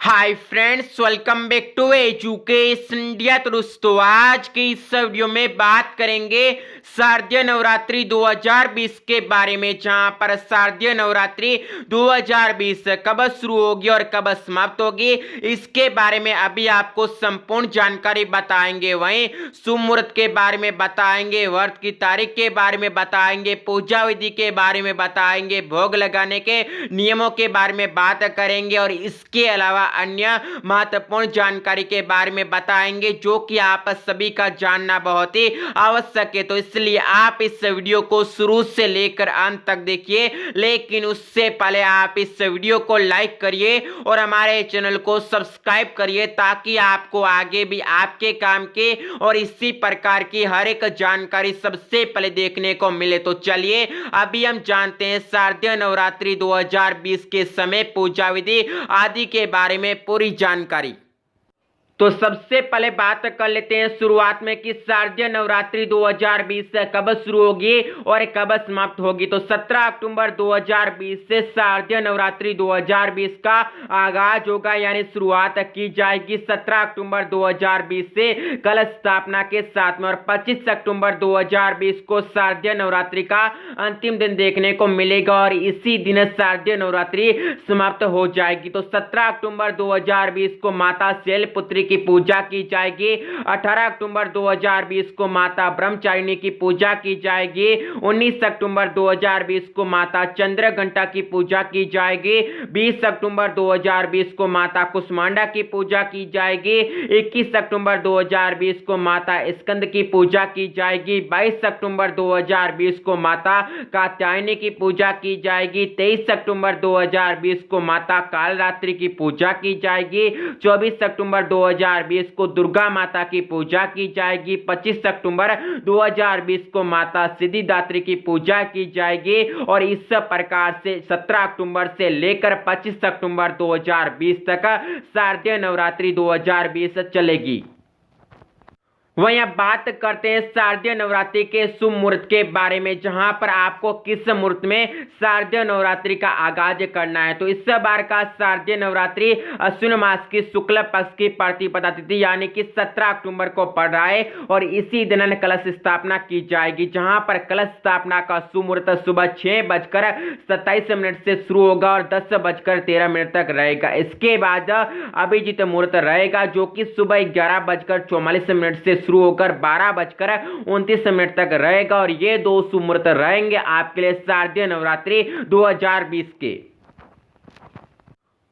Hi friends, welcome back to education India. तो दोस्तों, आज के इस वीडियो में बात करेंगे शारदीय नवरात्रि 2020 के बारे में, जहां पर शारदीय नवरात्रि 2020 कब शुरू होगी और कब समाप्त होगी, इसके बारे में अभी आपको संपूर्ण जानकारी बताएंगे। वहीं शुभ मुहूर्त के बारे में बताएंगे, व्रत की तारीख के बारे में बताएंगे, पूजा विधि के बारे में बताएंगे, भोग लगाने के नियमों के बारे में बात करेंगे और इसके अलावा अन्य महत्वपूर्ण जानकारी के बारे में बताएंगे, जो कि आप सभी का जानना बहुत ही आवश्यक है। तो इसलिए आप इस वीडियो को शुरू से लेकर अंत तक देखिए, लेकिन उससे पहले आप इस वीडियो को लाइक करिए और हमारे चैनल को सब्सक्राइब करिए, ताकि आपको आगे भी आपके काम के और इसी प्रकार की हर एक जानकारी सबसे पहले देखने को मिले। तो चलिए अभी हम जानते हैं शारदीय नवरात्रि 2020 के समय, पूजा विधि आदि के बारे में पूरी जानकारी। तो सबसे पहले बात कर लेते हैं शुरुआत में कि शारदीय नवरात्रि 2020 कब शुरू होगी और कब समाप्त होगी। तो 17 अक्टूबर 2020 से शारदीय नवरात्रि 2020 का आगाज होगा, यानी शुरुआत की जाएगी 17 अक्टूबर 2020 से कलश स्थापना के साथ में, और 25 अक्टूबर 2020 को शारदीय नवरात्रि का अंतिम दिन देखने को मिलेगा और इसी दिन शारदीय नवरात्रि समाप्त हो जाएगी। तो 17 अक्टूबर 2020 को माता शैलपुत्री की पूजा की जाएगी। 18 अक्टूबर 2020 को माता ब्रह्मचारिणी की पूजा की जाएगी। 19 अक्टूबर 2020 को माता चंद्रघंटा की पूजा की जाएगी। 20 अक्टूबर 2020 को माता कुष्मांडा की पूजा की जाएगी। 21 अक्टूबर 2020 को माता स्कंद की पूजा की जाएगी। 22 अक्टूबर 2020 को माता कात्यायनी की पूजा की जाएगी। 23 अक्टूबर 2020 को माता कालरात्रि की पूजा की जाएगी। 24 अक्टूबर 2020 को दुर्गा माता की पूजा की जाएगी। 25 अक्टूबर 2020 को माता सिद्धिदात्री की पूजा की जाएगी और इस प्रकार से 17 अक्टूबर से लेकर 25 अक्टूबर 2020 तक शारदीय नवरात्रि 2020 चलेगी। वहीं अब बात करते हैं शारदीय नवरात्रि के शुभ मुहूर्त के बारे में, जहां पर आपको किस मुहूर्त में शारदीय नवरात्रि का आगाज करना है। तो इस बार का शारदीय नवरात्रि अश्विन मास की शुक्ल पक्ष की प्रतिपदा तिथि यानी कि 17 अक्टूबर को पड़ रहा है और इसी दिन कलश स्थापना की जाएगी, जहां पर कलश स्थापना का शुभ मुहूर्त सुबह 6:27 से शुरू होगा और 10:13 तक रहेगा। इसके बाद अभिजीत मुहूर्त रहेगा, जो कि सुबह 11:44 से शुरू होकर 12:29 तक रहेगा और ये दो शुभ मुहूर्त रहेंगे आपके लिए शारदीय नवरात्रि 2020 के।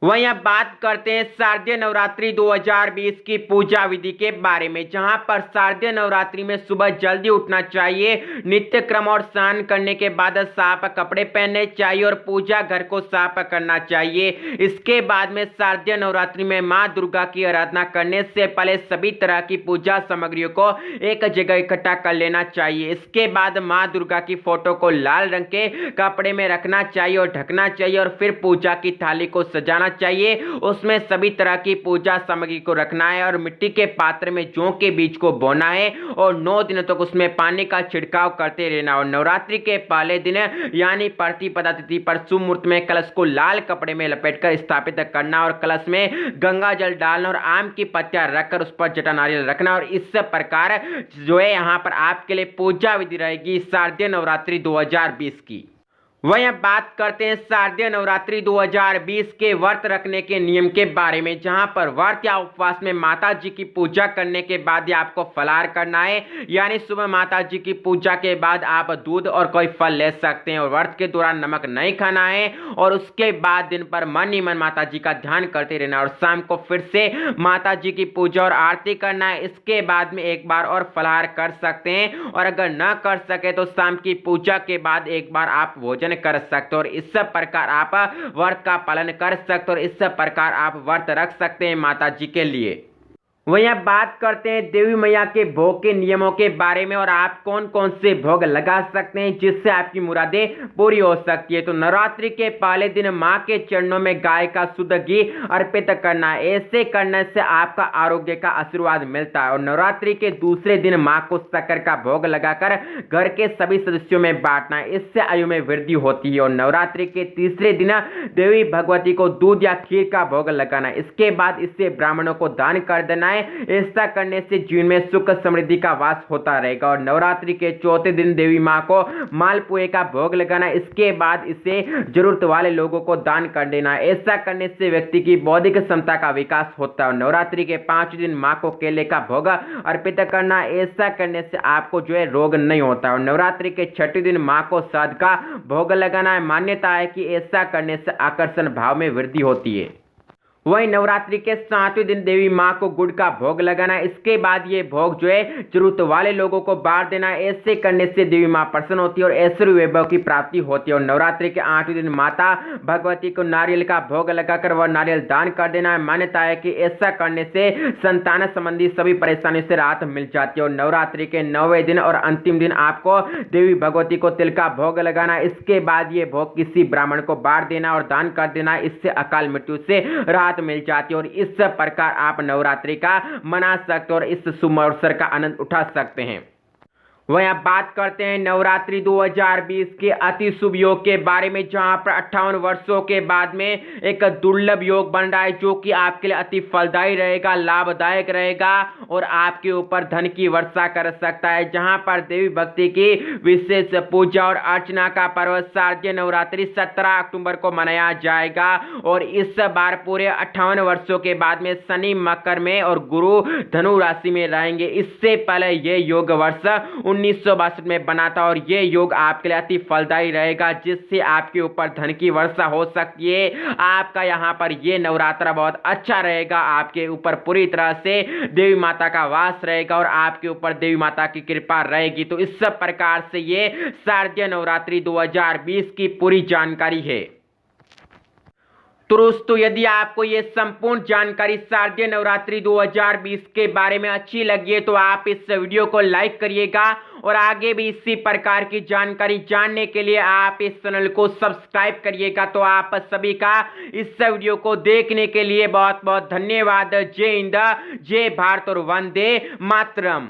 वहीं अब बात करते हैं शारदीय नवरात्रि 2020 की पूजा विधि के बारे में, जहां पर शारदीय नवरात्रि में सुबह जल्दी उठना चाहिए, नित्य क्रम और स्नान करने के बाद साफ कपड़े पहनने चाहिए और पूजा घर को साफ करना चाहिए। इसके बाद में शारदीय नवरात्रि में मां दुर्गा की आराधना करने से पहले सभी तरह की पूजा सामग्रियों को एक जगह इकट्ठा कर लेना चाहिए। इसके बाद मां दुर्गा की फोटो को लाल रंग के कपड़े में रखना चाहिए और ढकना चाहिए और फिर पूजा की थाली को सजाना चाहिए। उसमें सभी तरह की पूजा सामग्री को रखना है और मिट्टी के पात्र में जौ के बीज को बोना है और 9 दिनों तक उसमें पानी का छिड़काव करते रहना। और नवरात्रि के पहले दिन यानी प्रतिपदा तिथि पर शुभ मुहूर्त में कलश को लाल कपड़े में लपेटकर स्थापित करना और कलश में गंगा जल डालना और आम की पत्तियां रखकर उस पर जटा नारियल रखना। और इस प्रकार जो है यहाँ पर आपके लिए पूजा विधि रहेगी शारदीय नवरात्रि 2020 की। वहीं अब बात करते हैं शारदीय नवरात्रि 2020 के व्रत रखने के नियम के बारे में, जहां पर व्रत या उपवास में माता जी की पूजा करने के बाद ही आपको फलाहार करना है, यानी सुबह माता जी की पूजा के बाद आप दूध और कोई फल ले सकते हैं और व्रत के दौरान नमक नहीं खाना है और उसके बाद दिन पर मन ही मन माता जी का ध्यान करते रहना और शाम को फिर से माता जी की पूजा और आरती करना है। इसके बाद में एक बार और फलाहार कर सकते हैं और अगर न कर सके तो शाम की पूजा के बाद एक बार आप भोजन कर सकते हो और इस प्रकार आप व्रत का पालन कर सकते हो और इस प्रकार आप व्रत रख सकते हैं माता जी के लिए। वहीं अब बात करते हैं देवी मैया के भोग के नियमों के बारे में और आप कौन कौन से भोग लगा सकते हैं जिससे आपकी मुरादें पूरी हो सकती है। तो नवरात्रि के पहले दिन मां के चरणों में गाय का शुद्ध घी अर्पित करना है। ऐसे करने से आपका आरोग्य का आशीर्वाद मिलता है। और नवरात्रि के दूसरे दिन मां को शक्कर का भोग लगाकर घर के सभी सदस्यों में बांटना है। इससे आयु में वृद्धि होती है। और नवरात्रि के तीसरे दिन देवी भगवती को दूध या खीर का भोग लगाना है। इसके बाद इसे ब्राह्मणों को दान कर देना है। ऐसा करने से जीवन में सुख समृद्धि का वास होता रहेगा। और नवरात्रि के चौथे दिन देवी मां को मालपुए का भोग लगाना। इसके बाद इसे जरूरत वाले लोगों को दान कर देना। ऐसा करने से व्यक्ति की बौद्धिक क्षमता का विकास होता है। नवरात्रि के 5 दिन मां को केले का भोग अर्पित करना। ऐसा करने से आपको जो है रोग नहीं होता। और नवरात्रि के 6वें दिन मां को शहद का भोग लगाना है। मान्यता है कि ऐसा करने से आकर्षण भाव में वृद्धि होती है। वहीं नवरात्रि के 7वें दिन देवी मां को गुड़ का भोग लगाना है। इसके बाद ये भोग जो है जरूरत वाले लोगों को बांट देना है। ऐसे करने से देवी मां प्रसन्न होती है और ऐश्वर्य वैभव की प्राप्ति होती है। और नवरात्रि के 8वें दिन माता भगवती को नारियल का भोग लगाकर वह नारियल दान कर देना है। मान्यता है कि ऐसा करने से संतान संबंधी सभी परेशानियों से राहत मिल जाती है। और नवरात्रि के 9वें दिन और अंतिम दिन आपको देवी भगवती को तिल का भोग लगाना। इसके बाद ये भोग किसी ब्राह्मण को बांट देना और दान कर देना। इससे अकाल मृत्यु से राहत मिल जाती है। और इस प्रकार आप नवरात्रि का मना सकते हो और इस शुभ अवसर का आनंद उठा सकते हैं। वहीं आप बात करते हैं नवरात्रि 2020 के अति शुभ योग के बारे में, जहां पर 58 वर्षों के बाद में एक दुर्लभ योग बन रहा है जो कि आपके लिए अति फलदायी रहेगा, लाभदायक रहेगा और आपके ऊपर धन की वर्षा कर सकता है। जहां पर देवी भक्ति की विशेष पूजा और अर्चना का पर्व शारदीय नवरात्रि 17 अक्टूबर को मनाया जाएगा। और इस बार पूरे 58 वर्षों के बाद में शनि मकर में और गुरु धनु राशि में रहेंगे। इससे पहले ये योग वर्ष 1962 में बना था। और ये योग आपके लिए अति फलदायी रहेगा जिससे आपके ऊपर धन की वर्षा हो सकती है। आपका यहाँ पर ये नवरात्रा बहुत अच्छा रहेगा। आपके ऊपर पूरी तरह से देवी माता का वास रहेगा और आपके ऊपर देवी माता की कृपा रहेगी। तो इस प्रकार से ये शारदीय नवरात्रि 2020 की पूरी जानकारी है। तो दोस्तों यदि आपको ये संपूर्ण जानकारी शारदीय नवरात्रि 2020 के बारे में अच्छी लगी है तो आप इस वीडियो को लाइक करिएगा और आगे भी इसी प्रकार की जानकारी जानने के लिए आप इस चैनल को सब्सक्राइब करिएगा। तो आप सभी का इस वीडियो को देखने के लिए बहुत बहुत धन्यवाद। जय हिंद, जय भारत और वंदे मातरम।